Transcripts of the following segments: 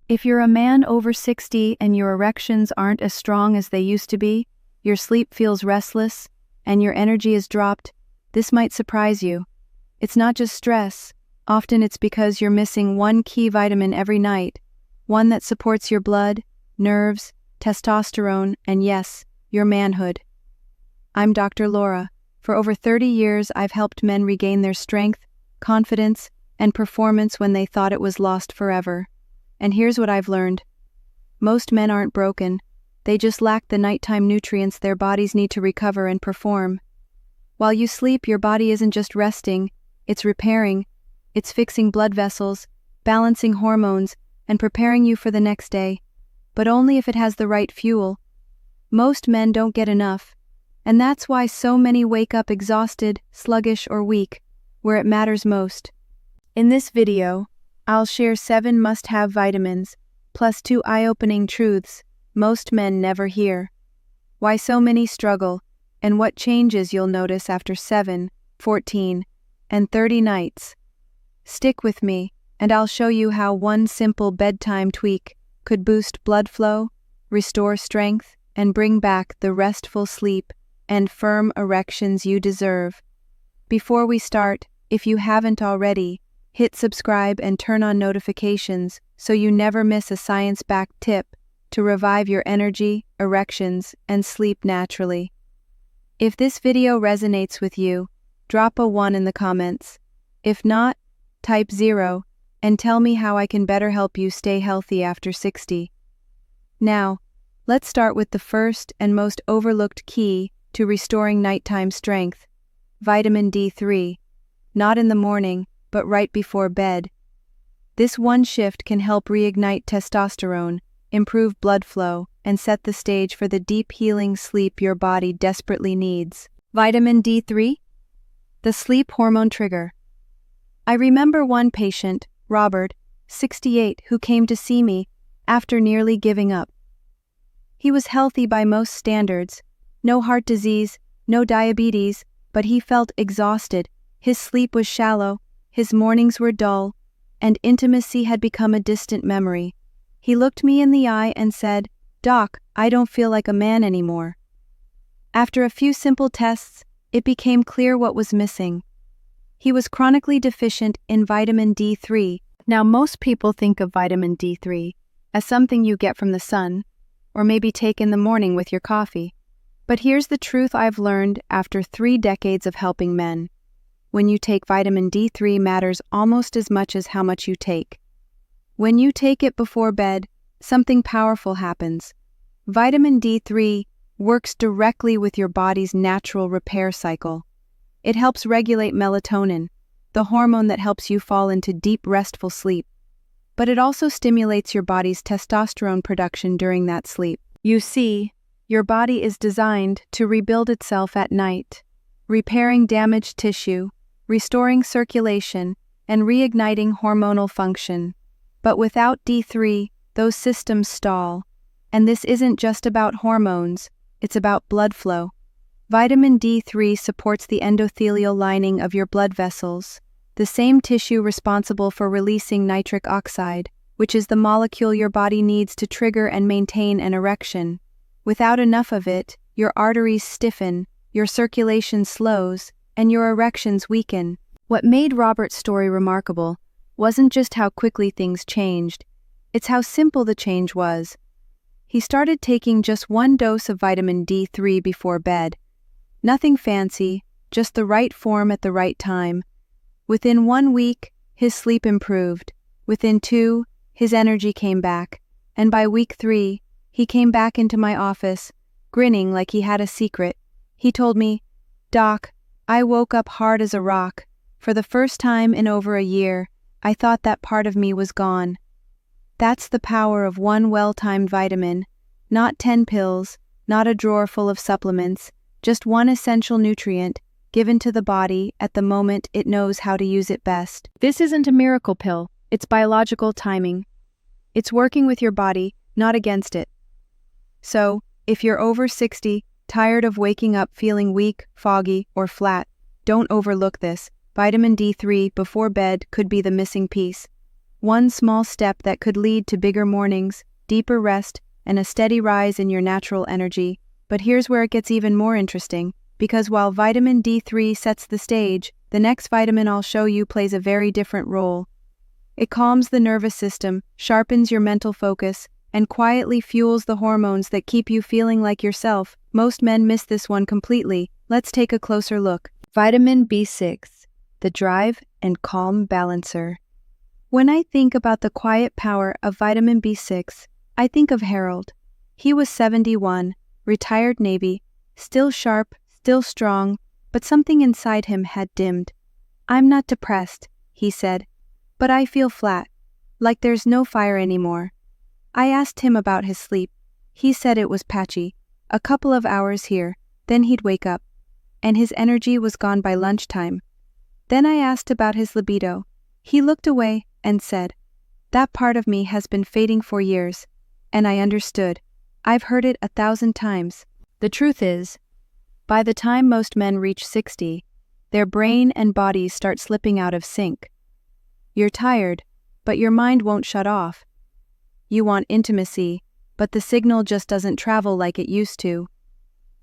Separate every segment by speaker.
Speaker 1: If you're a man over 60 and your erections aren't as strong as they used to be, your sleep feels restless, and your energy is dropped, this might surprise you. It's not just stress. Often it's because you're missing one key vitamin every night, one that supports your blood, nerves, testosterone, and yes, your manhood. I'm Dr. Laura. For over 30 years, I've helped men regain their strength, confidence, and performance when they thought it was lost forever. And here's what I've learned. Most men aren't broken. They just lack the nighttime nutrients their bodies need to recover and perform. While you sleep, your body isn't just resting, it's repairing. It's fixing blood vessels, balancing hormones, and preparing you for the next day. But only if it has the right fuel. Most men don't get enough. And that's why so many wake up exhausted, sluggish, or weak, where it matters most. In this video, I'll share 7 must-have vitamins, plus 2 eye-opening truths most men never hear. Why so many struggle, and what changes you'll notice after 7, 14, and 30 nights. Stick with me, and I'll show you how one simple bedtime tweak could boost blood flow, restore strength, and bring back the restful sleep and firm erections you deserve. Before we start, if you haven't already, hit subscribe and turn on notifications so you never miss a science-backed tip to revive your energy, erections, and sleep naturally. If this video resonates with you, drop a 1 in the comments. If not, type 0 and tell me how I can better help you stay healthy after 60. Now, let's start with the first and most overlooked key to restoring nighttime strength: vitamin D3. Not in the morning, but right before bed. This one shift can help reignite testosterone, improve blood flow, and set the stage for the deep healing sleep your body desperately needs. Vitamin D3? The sleep hormone trigger. I remember one patient, Robert, 68, who came to see me after nearly giving up. He was healthy by most standards, no heart disease, no diabetes, but he felt exhausted, his sleep was shallow, his mornings were dull, and intimacy had become a distant memory. He looked me in the eye and said, "Doc, I don't feel like a man anymore." After a few simple tests, it became clear what was missing. He was chronically deficient in vitamin D3. Now, most people think of vitamin D3 as something you get from the sun, or maybe take in the morning with your coffee. But here's the truth I've learned after 3 decades of helping men. When you take vitamin D3 matters almost as much as how much you take. When you take it before bed, something powerful happens. Vitamin D3 works directly with your body's natural repair cycle. It helps regulate melatonin, the hormone that helps you fall into deep, restful sleep. But it also stimulates your body's testosterone production during that sleep. You see, your body is designed to rebuild itself at night, repairing damaged tissue, restoring circulation, and reigniting hormonal function. But without D3, those systems stall. And this isn't just about hormones, it's about blood flow. Vitamin D3 supports the endothelial lining of your blood vessels, the same tissue responsible for releasing nitric oxide, which is the molecule your body needs to trigger and maintain an erection. Without enough of it, your arteries stiffen, your circulation slows, and your erections weaken. What made Robert's story remarkable wasn't just how quickly things changed, it's how simple the change was. He started taking just 1 dose of vitamin D3 before bed. Nothing fancy, just the right form at the right time. Within 1 week, his sleep improved. Within 2, his energy came back. And by week 3, he came back into my office, grinning like he had a secret. He told me, "Doc, I woke up hard as a rock. For the first time in over a year, I thought that part of me was gone." That's the power of one well-timed vitamin. Not 10 pills, not a drawer full of supplements, just one essential nutrient, given to the body at the moment it knows how to use it best. This isn't a miracle pill, it's biological timing. It's working with your body, not against it. So, if you're over 60, tired of waking up feeling weak, foggy, or flat, don't overlook this. Vitamin D3 before bed could be the missing piece. One small step that could lead to bigger mornings, deeper rest, and a steady rise in your natural energy. But here's where it gets even more interesting, because while vitamin D3 sets the stage, the next vitamin I'll show you plays a very different role. It calms the nervous system, sharpens your mental focus, and quietly fuels the hormones that keep you feeling like yourself. Most men miss this one completely. Let's take a closer look. Vitamin B6, the drive and calm balancer. When I think about the quiet power of vitamin B6, I think of Harold. He was 71, retired Navy, still sharp, still strong, but something inside him had dimmed. "I'm not depressed," he said, "but I feel flat, like there's no fire anymore." I asked him about his sleep. He said it was patchy, a couple of hours here, then he'd wake up, and his energy was gone by lunchtime. Then I asked about his libido. He looked away and said, "That part of me has been fading for years," and I understood. I've heard it 1,000 times. The truth is, by the time most men reach 60, their brain and bodies start slipping out of sync. You're tired, but your mind won't shut off. You want intimacy, but the signal just doesn't travel like it used to.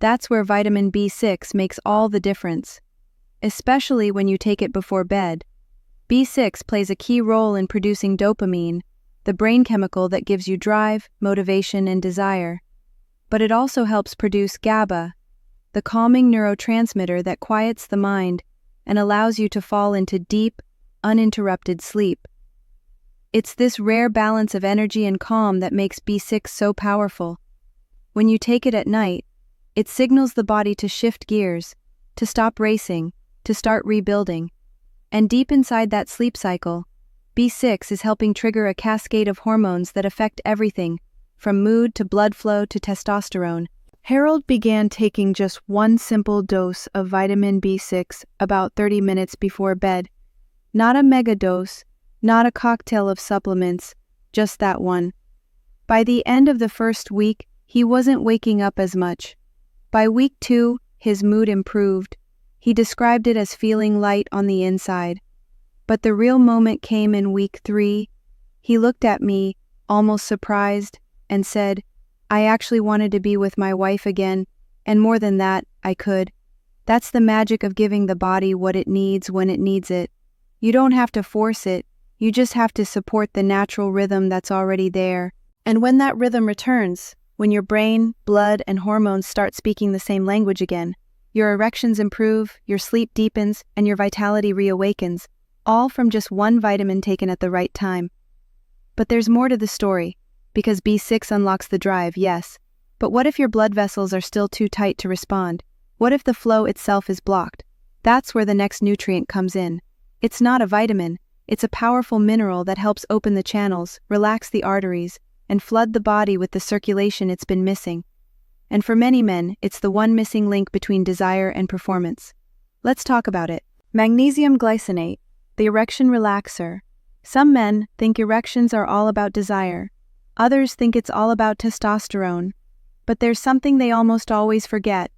Speaker 1: That's where vitamin B6 makes all the difference, especially when you take it before bed. B6 plays a key role in producing dopamine, the brain chemical that gives you drive, motivation, and desire. But it also helps produce GABA, the calming neurotransmitter that quiets the mind and allows you to fall into deep, uninterrupted sleep. It's this rare balance of energy and calm that makes B6 so powerful. When you take it at night, it signals the body to shift gears, to stop racing, to start rebuilding. And deep inside that sleep cycle, B6 is helping trigger a cascade of hormones that affect everything, from mood to blood flow to testosterone. Harold began taking just one simple dose of vitamin B6 about 30 minutes before bed. Not a mega dose, not a cocktail of supplements, just that one. By the end of the first week, he wasn't waking up as much. By week 2, his mood improved. He described it as feeling light on the inside. But the real moment came in week 3. He looked at me, almost surprised, and said, "I actually wanted to be with my wife again, and more than that, I could." That's the magic of giving the body what it needs when it needs it. You don't have to force it, you just have to support the natural rhythm that's already there. And when that rhythm returns, when your brain, blood, and hormones start speaking the same language again, your erections improve, your sleep deepens, and your vitality reawakens, all from just one vitamin taken at the right time. But there's more to the story, because B6 unlocks the drive, yes. But what if your blood vessels are still too tight to respond? What if the flow itself is blocked? That's where the next nutrient comes in. It's not a vitamin, it's a powerful mineral that helps open the channels, relax the arteries, and flood the body with the circulation it's been missing. And for many men, it's the one missing link between desire and performance. Let's talk about it. Magnesium glycinate, the erection relaxer. Some men think erections are all about desire. Others think it's all about testosterone. But there's something they almost always forget.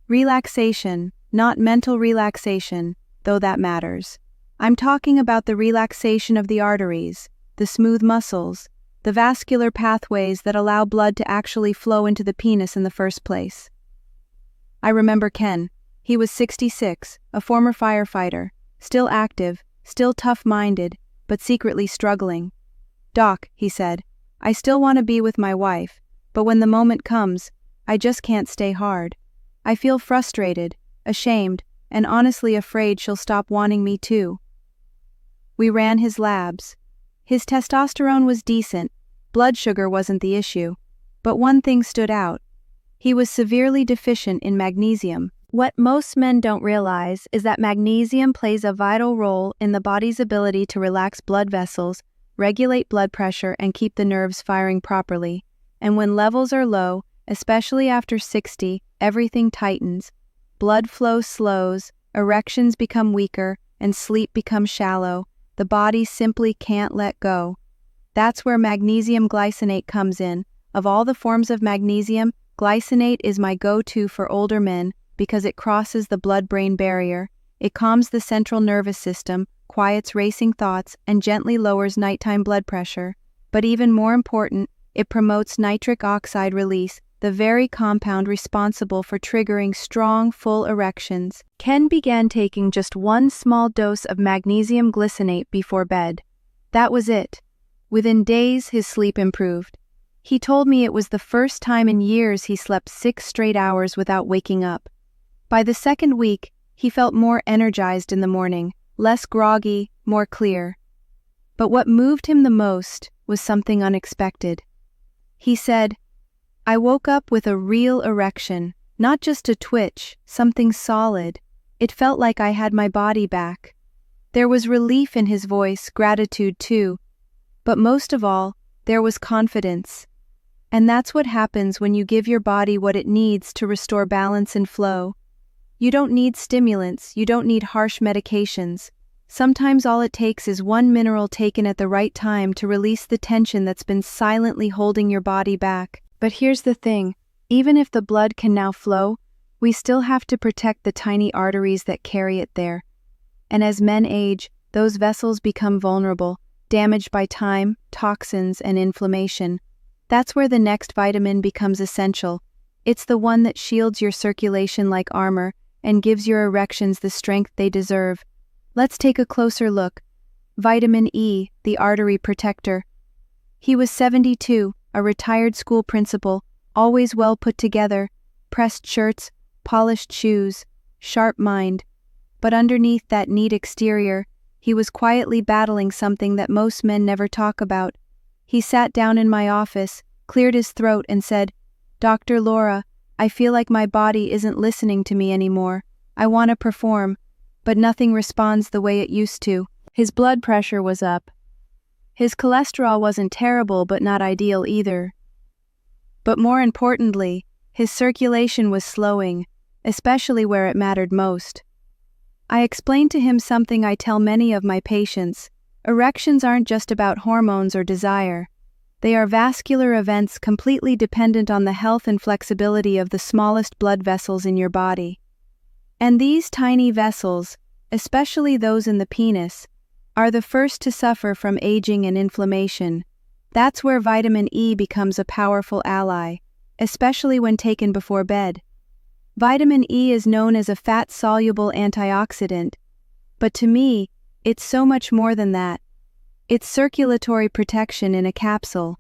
Speaker 1: Relaxation, not mental relaxation, though that matters. I'm talking about the relaxation of the arteries, the smooth muscles, the vascular pathways that allow blood to actually flow into the penis in the first place. I remember Ken. He was 66, a former firefighter, still active, still tough-minded, but secretly struggling. "Doc," he said, "I still want to be with my wife, but when the moment comes, I just can't stay hard. I feel frustrated, ashamed, and honestly afraid she'll stop wanting me too." We ran his labs. His testosterone was decent, blood sugar wasn't the issue, but one thing stood out. He was severely deficient in magnesium. What most men don't realize is that magnesium plays a vital role in the body's ability to relax blood vessels, regulate blood pressure, and keep the nerves firing properly. And when levels are low, especially after 60, everything tightens. Blood flow slows, erections become weaker, and sleep becomes shallow. The body simply can't let go. That's where magnesium glycinate comes in. Of all the forms of magnesium, glycinate is my go-to for older men because it crosses the blood-brain barrier. It calms the central nervous system, quiets racing thoughts, and gently lowers nighttime blood pressure. But even more important, it promotes nitric oxide release, the very compound responsible for triggering strong, full erections. Ken began taking just one small dose of magnesium glycinate before bed. That was it. Within days, his sleep improved. He told me it was the first time in years he slept 6 straight hours without waking up. By the second week, he felt more energized in the morning, less groggy, more clear. But what moved him the most was something unexpected. He said, "I woke up with a real erection, not just a twitch, something solid. It felt like I had my body back." There was relief in his voice, gratitude too, but most of all, there was confidence. And that's what happens when you give your body what it needs to restore balance and flow. You don't need stimulants, you don't need harsh medications. Sometimes all it takes is one mineral taken at the right time to release the tension that's been silently holding your body back. But here's the thing, even if the blood can now flow, we still have to protect the tiny arteries that carry it there. And as men age, those vessels become vulnerable, damaged by time, toxins, and inflammation. That's where the next vitamin becomes essential. It's the one that shields your circulation like armor and gives your erections the strength they deserve. Let's take a closer look. Vitamin E, the artery protector. He was 72, a retired school principal, always well put together, pressed shirts, polished shoes, sharp mind. But underneath that neat exterior, he was quietly battling something that most men never talk about. He sat down in my office, cleared his throat, and said, "Dr. Laura, I feel like my body isn't listening to me anymore. I want to perform, but nothing responds the way it used to." His blood pressure was up. His cholesterol wasn't terrible, but not ideal either. But more importantly, his circulation was slowing, especially where it mattered most. I explained to him something I tell many of my patients. Erections aren't just about hormones or desire. They are vascular events completely dependent on the health and flexibility of the smallest blood vessels in your body. And these tiny vessels, especially those in the penis, are the first to suffer from aging and inflammation. That's where vitamin E becomes a powerful ally, especially when taken before bed. Vitamin E is known as a fat-soluble antioxidant, but to me, it's so much more than that. It's circulatory protection in a capsule.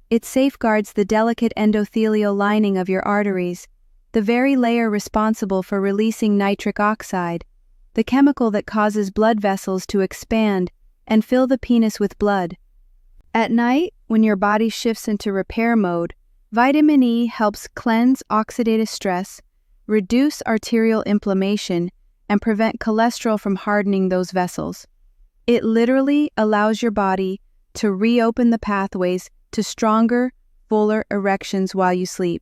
Speaker 1: It safeguards the delicate endothelial lining of your arteries, the very layer responsible for releasing nitric oxide, the chemical that causes blood vessels to expand and fill the penis with blood. At night, when your body shifts into repair mode, vitamin E helps cleanse oxidative stress, reduce arterial inflammation, and prevent cholesterol from hardening those vessels. It literally allows your body to reopen the pathways to stronger, fuller erections while you sleep.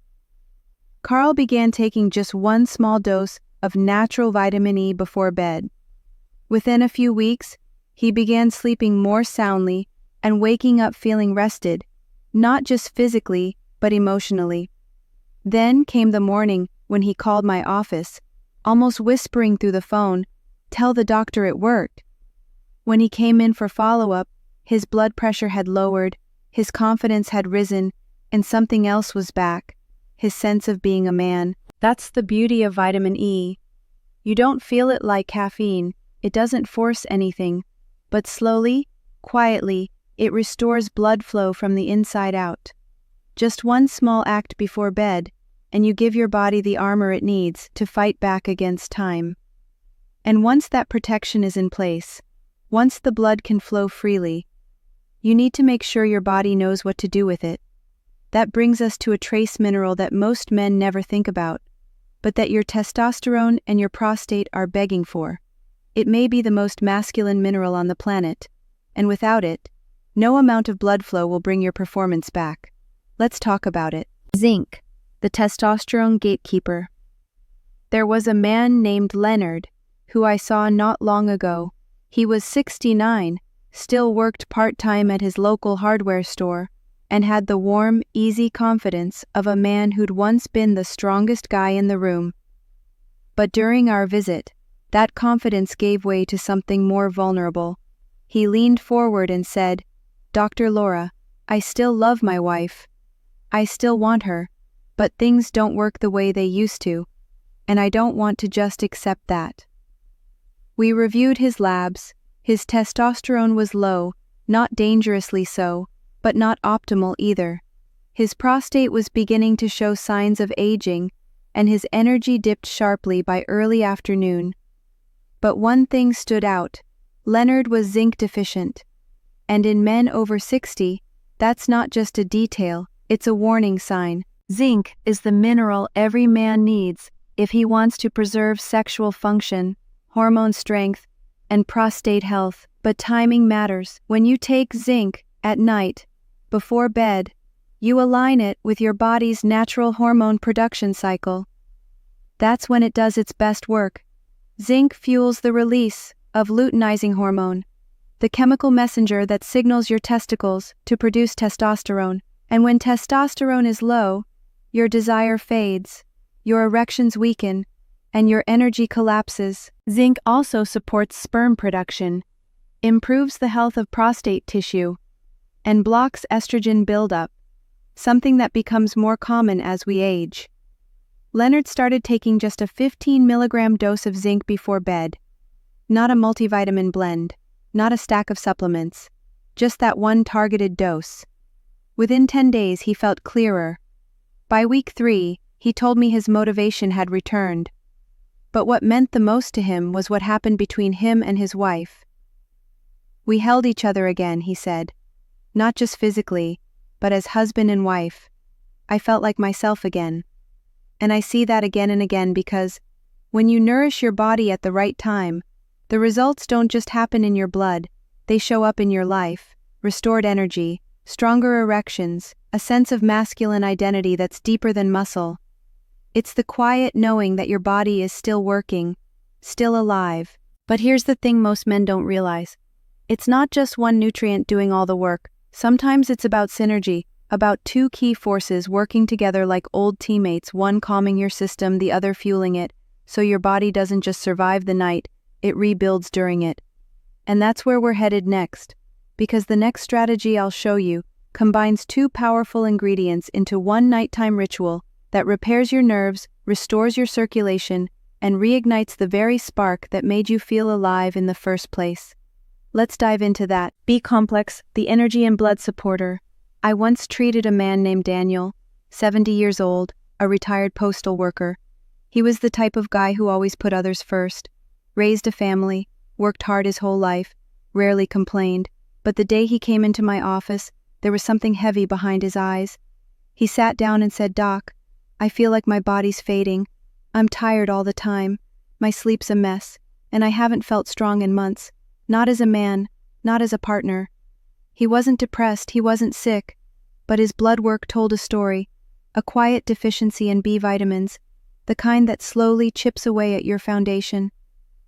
Speaker 1: Carl began taking just one small dose of natural vitamin E before bed. Within a few weeks, he began sleeping more soundly and waking up feeling rested, not just physically, but emotionally. Then came the morning when he called my office, almost whispering through the phone, "Tell the doctor it worked." When he came in for follow-up, his blood pressure had lowered, his confidence had risen, and something else was back, his sense of being a man. That's the beauty of vitamin E. You don't feel it like caffeine, it doesn't force anything, but slowly, quietly, it restores blood flow from the inside out. Just one small act before bed, and you give your body the armor it needs to fight back against time. And once that protection is in place, once the blood can flow freely, you need to make sure your body knows what to do with it. That brings us to a trace mineral that most men never think about, but that your testosterone and your prostate are begging for. It may be the most masculine mineral on the planet, and without it, no amount of blood flow will bring your performance back. Let's talk about it. Zinc, the testosterone gatekeeper. There was a man named Leonard, who I saw not long ago. He was 69, still worked part-time at his local hardware store, and had the warm, easy confidence of a man who'd once been the strongest guy in the room. But during our visit, That confidence gave way to something more vulnerable. He leaned forward and said, "Dr. Laura, I still love my wife. I still want her, but things don't work the way they used to, and I don't want to just accept that." We reviewed his labs. His testosterone was low, not dangerously so, but not optimal either. His prostate was beginning to show signs of aging, and his energy dipped sharply by early afternoon. But one thing stood out: Leonard was zinc deficient. And in men over 60, that's not just a detail, it's a warning sign. Zinc is the mineral every man needs if he wants to preserve sexual function, hormone strength, and prostate health. But timing matters. When you take zinc at night, before bed, you align it with your body's natural hormone production cycle. That's when it does its best work. Zinc fuels the release of luteinizing hormone, the chemical messenger that signals your testicles to produce testosterone. And when testosterone is low, your desire fades, your erections weaken, and your energy collapses. Zinc also supports sperm production, improves the health of prostate tissue, and blocks estrogen buildup, something that becomes more common as we age. Leonard started taking just a 15 milligram dose of zinc before bed. Not a multivitamin blend, not a stack of supplements, just that one targeted dose. Within 10 days he felt clearer. By week 3, he told me his motivation had returned. But what meant the most to him was what happened between him and his wife. "We held each other again," he said. "Not just physically, but as husband and wife. I felt like myself again." And I see that again and again because when you nourish your body at the right time, the results don't just happen in your blood, they show up in your life: restored energy, stronger erections, a sense of masculine identity that's deeper than muscle. It's the quiet knowing that your body is still working, still alive. But here's the thing most men don't realize. It's not just one nutrient doing all the work. Sometimes it's about synergy, about two key forces working together like old teammates, one calming your system, the other fueling it, so your body doesn't just survive the night, it rebuilds during it. And that's where we're headed next, because the next strategy I'll show you combines two powerful ingredients into one nighttime ritual that repairs your nerves, restores your circulation, and reignites the very spark that made you feel alive in the first place. Let's dive into that. B-complex, the energy and blood supporter. I once treated a man named Daniel, 70 years old, a retired postal worker. He was the type of guy who always put others first, raised a family, worked hard his whole life, rarely complained, but the day he came into my office, there was something heavy behind his eyes. He sat down and said, "Doc, I feel like my body's fading. I'm tired all the time, my sleep's a mess, and I haven't felt strong in months. Not as a man, not as a partner." He wasn't depressed, he wasn't sick, but his blood work told a story, a quiet deficiency in B vitamins, the kind that slowly chips away at your foundation.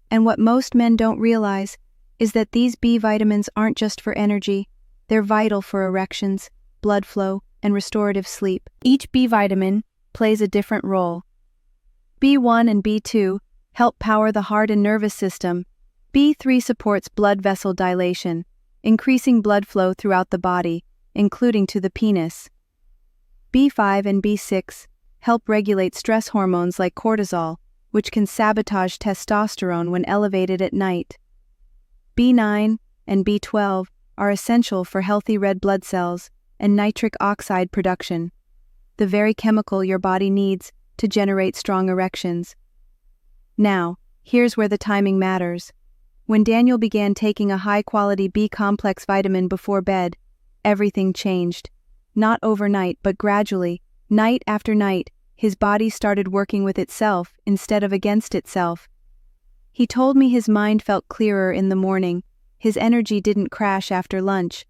Speaker 1: And what most men don't realize is that these B vitamins aren't just for energy, they're vital for erections, blood flow, and restorative sleep. Each B vitamin plays a different role. B1 and B2 help power the heart and nervous system. B3 supports blood vessel dilation, increasing blood flow throughout the body, including to the penis. B5 and B6 help regulate stress hormones like cortisol, which can sabotage testosterone when elevated at night. B9 and B12 are essential for healthy red blood cells and nitric oxide production, the very chemical your body needs to generate strong erections. Now, here's where the timing matters. When Daniel began taking a high-quality B-complex vitamin before bed, everything changed. Not overnight, but gradually, night after night, his body started working with itself instead of against itself. He told me his mind felt clearer in the morning, his energy didn't crash after lunch.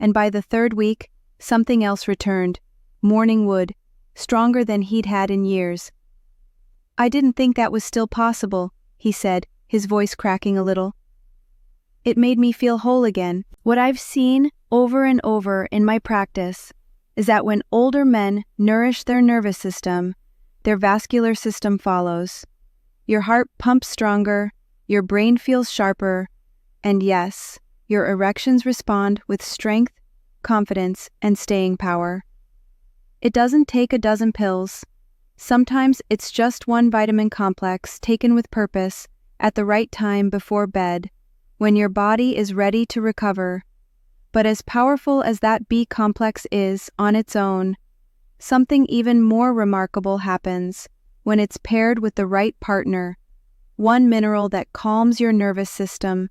Speaker 1: And by the 3rd week, something else returned: morning wood, stronger than he'd had in years. "I didn't think that was still possible," he said, his voice cracking a little. "It made me feel whole again." What I've seen over and over in my practice is that when older men nourish their nervous system, their vascular system follows. Your heart pumps stronger, your brain feels sharper, and yes, your erections respond with strength, confidence, and staying power. It doesn't take a dozen pills. Sometimes it's just one vitamin complex taken with purpose at the right time before bed, when your body is ready to recover. But as powerful as that B complex is on its own, something even more remarkable happens when it's paired with the right partner, one mineral that calms your nervous system,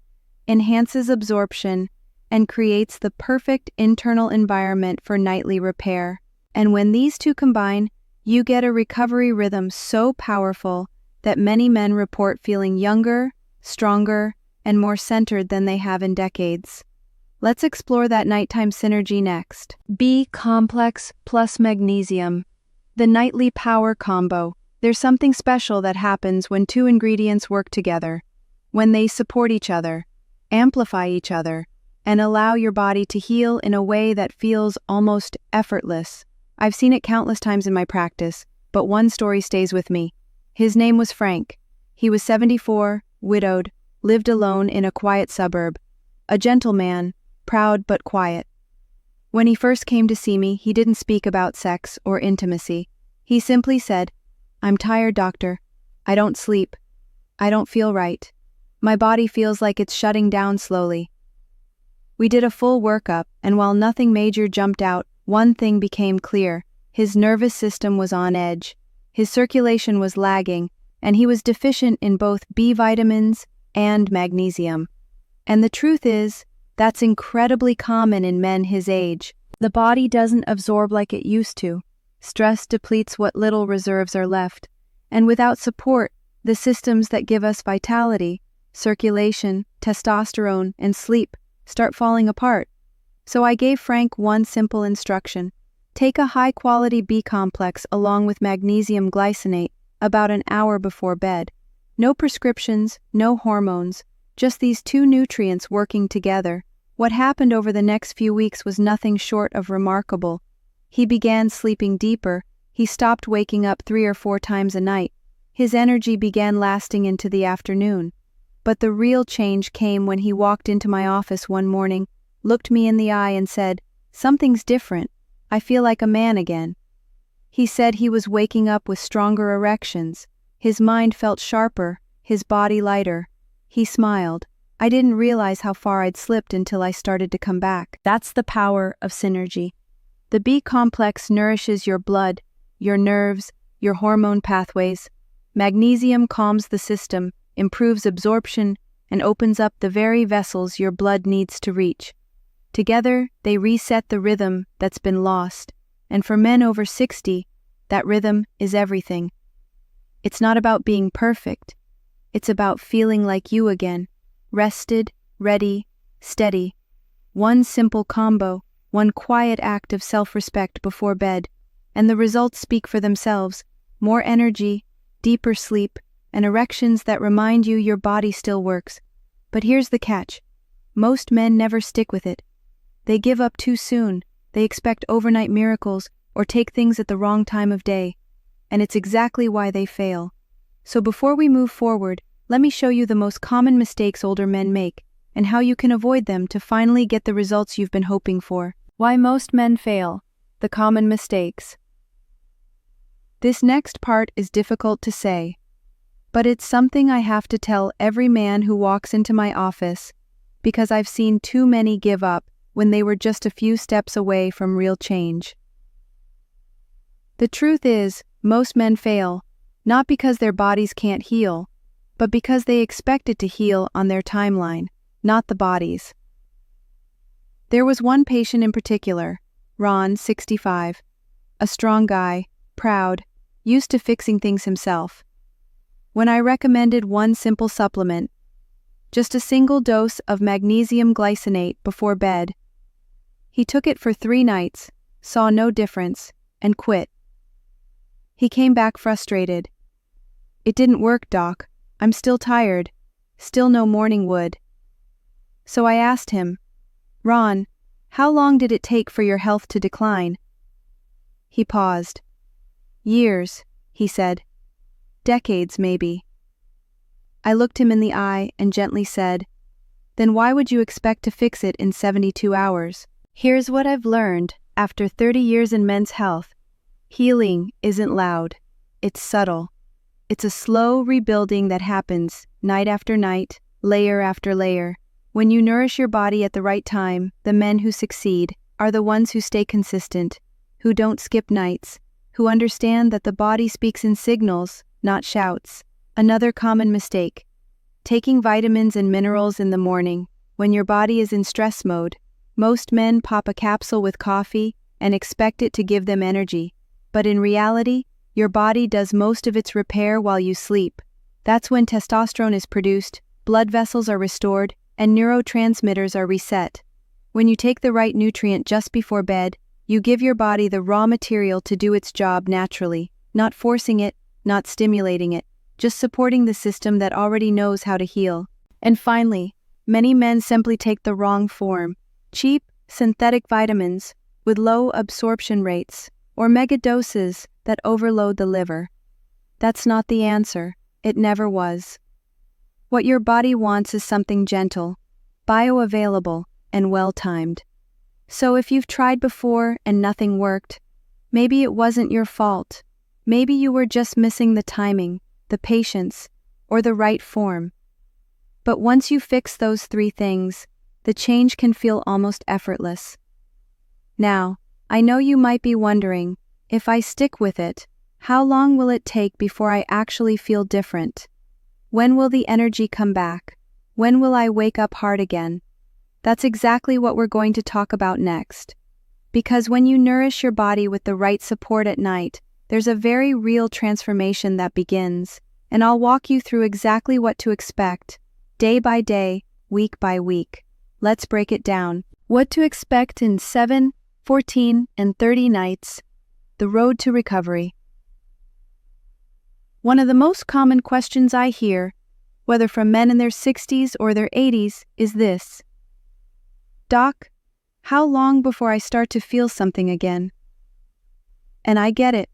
Speaker 1: enhances absorption, and creates the perfect internal environment for nightly repair. And when these two combine, you get a recovery rhythm so powerful that many men report feeling younger, stronger, and more centered than they have in decades. Let's explore that nighttime synergy next. B complex plus magnesium. The nightly power combo. There's something special that happens when two ingredients work together, when they support each other, amplify each other, and allow your body to heal in a way that feels almost effortless. I've seen it countless times in my practice, but one story stays with me. His name was Frank. He was 74, widowed, lived alone in a quiet suburb. A gentle man, proud but quiet. When he first came to see me, he didn't speak about sex or intimacy. He simply said, "I'm tired, doctor. I don't sleep. I don't feel right. My body feels like it's shutting down slowly." We did a full workup, and while nothing major jumped out, one thing became clear. His nervous system was on edge. His circulation was lagging, and he was deficient in both B vitamins and magnesium. And the truth is, that's incredibly common in men his age. The body doesn't absorb like it used to. Stress depletes what little reserves are left, and without support, the systems that give us vitality, circulation, testosterone, and sleep start falling apart. So I gave Frank one simple instruction. Take a high-quality B complex along with magnesium glycinate about an hour before bed. No prescriptions, no hormones, just these two nutrients working together. What happened over the next few weeks was nothing short of remarkable. He began sleeping deeper, he stopped waking up 3 or 4 times a night. His energy began lasting into the afternoon. But the real change came when he walked into my office one morning, looked me in the eye and said, "Something's different. I feel like a man again." He said he was waking up with stronger erections. His mind felt sharper, his body lighter. He smiled. I didn't realize how far I'd slipped until I started to come back. That's the power of synergy. The B complex nourishes your blood, your nerves, your hormone pathways. Magnesium calms the system, improves absorption, and opens up the very vessels your blood needs to reach. Together, they reset the rhythm that's been lost, and for men over 60, that rhythm is everything. It's not about being perfect. It's about feeling like you again, rested, ready, steady. One simple combo, one quiet act of self-respect before bed, and the results speak for themselves. More energy, deeper sleep, and erections that remind you your body still works. But here's the catch. Most men never stick with it. They give up too soon, they expect overnight miracles, or take things at the wrong time of day. And it's exactly why they fail. So before we move forward, let me show you the most common mistakes older men make, and how you can avoid them to finally get the results you've been hoping for. Why most men fail. The common mistakes. This next part is difficult to say, but it's something I have to tell every man who walks into my office, because I've seen too many give up when they were just a few steps away from real change. The truth is, most men fail, not because their bodies can't heal, but because they expect it to heal on their timeline, not the body's. There was one patient in particular, Ron, 65, a strong guy, proud, used to fixing things himself. When I recommended one simple supplement, just a single dose of magnesium glycinate before bed, he took it for 3 nights, saw no difference, and quit. He came back frustrated. "It didn't work, doc. I'm still tired. Still no morning wood." So I asked him, "Ron, how long did it take for your health to decline?" He paused. "Years," he said. "Decades, maybe." I looked him in the eye and gently said, "Then why would you expect to fix it in 72 hours? Here's what I've learned after 30 years in men's health. Healing isn't loud. It's subtle. It's a slow rebuilding that happens night after night, layer after layer. When you nourish your body at the right time, the men who succeed are the ones who stay consistent, who don't skip nights, who understand that the body speaks in signals, not shouts." Another common mistake: taking vitamins and minerals in the morning, when your body is in stress mode. Most men pop a capsule with coffee and expect it to give them energy, but in reality, your body does most of its repair while you sleep. That's when testosterone is produced, blood vessels are restored, and neurotransmitters are reset. When you take the right nutrient just before bed, you give your body the raw material to do its job naturally, not forcing it, not stimulating it, just supporting the system that already knows how to heal. And finally, many men simply take the wrong form: cheap, synthetic vitamins with low absorption rates, or mega doses that overload the liver. That's not the answer. It never was. What your body wants is something gentle, bioavailable, and well-timed. So if you've tried before and nothing worked, maybe it wasn't your fault. Maybe you were just missing the timing, the patience, or the right form. But once you fix those 3 things, the change can feel almost effortless. Now, I know you might be wondering, if I stick with it, how long will it take before I actually feel different? When will the energy come back? When will I wake up hard again? That's exactly what we're going to talk about next. Because when you nourish your body with the right support at night, there's a very real transformation that begins, and I'll walk you through exactly what to expect, day by day, week by week. Let's break it down. What to expect in 7, 14, and 30 nights. The road to recovery. One of the most common questions I hear, whether from men in their 60s or their 80s, is this: "Doc, how long before I start to feel something again?" And I get it.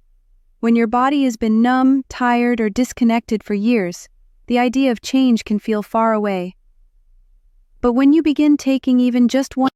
Speaker 1: When your body has been numb, tired, or disconnected for years, the idea of change can feel far away. But when you begin taking even just one